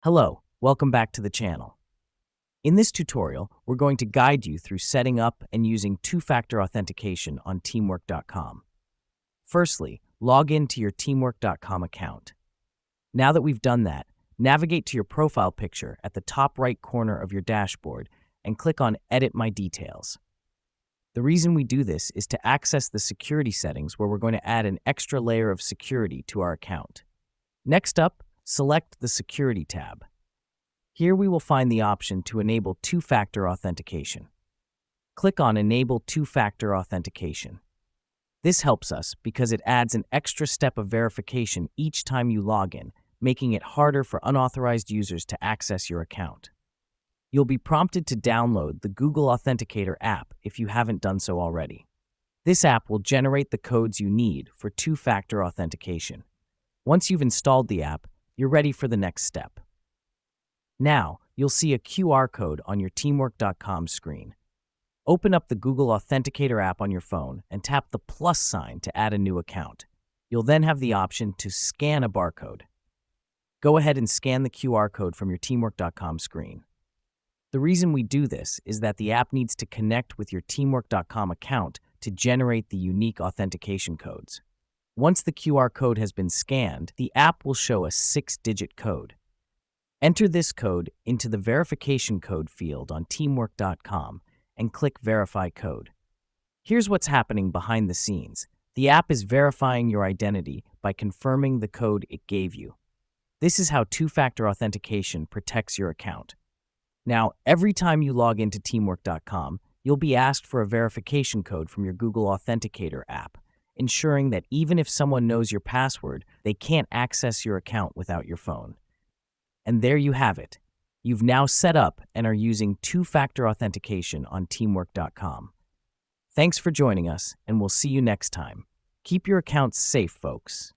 Hello, welcome back to the channel. In this tutorial, we're going to guide you through setting up and using two-factor authentication on teamwork.com. Firstly, log in to your teamwork.com account. Now that we've done that, navigate to your profile picture at the top right corner of your dashboard and click on Edit My Details. The reason we do this is to access the security settings where we're going to add an extra layer of security to our account. Next up, select the Security tab. Here we will find the option to enable two-factor authentication. Click on Enable Two-Factor Authentication. This helps us because it adds an extra step of verification each time you log in, making it harder for unauthorized users to access your account. You'll be prompted to download the Google Authenticator app if you haven't done so already. This app will generate the codes you need for two-factor authentication. Once you've installed the app, you're ready for the next step. Now, you'll see a QR code on your teamwork.com screen. Open up the Google Authenticator app on your phone and tap the plus sign to add a new account. You'll then have the option to scan a barcode. Go ahead and scan the QR code from your teamwork.com screen. The reason we do this is that the app needs to connect with your teamwork.com account to generate the unique authentication codes. Once the QR code has been scanned, the app will show a 6-digit code. Enter this code into the verification code field on teamwork.com and click Verify Code. Here's what's happening behind the scenes. The app is verifying your identity by confirming the code it gave you. This is how two-factor authentication protects your account. Now, every time you log into teamwork.com, you'll be asked for a verification code from your Google Authenticator app, ensuring that even if someone knows your password, they can't access your account without your phone. And there you have it. You've now set up and are using two-factor authentication on teamwork.com. Thanks for joining us, and we'll see you next time. Keep your accounts safe, folks.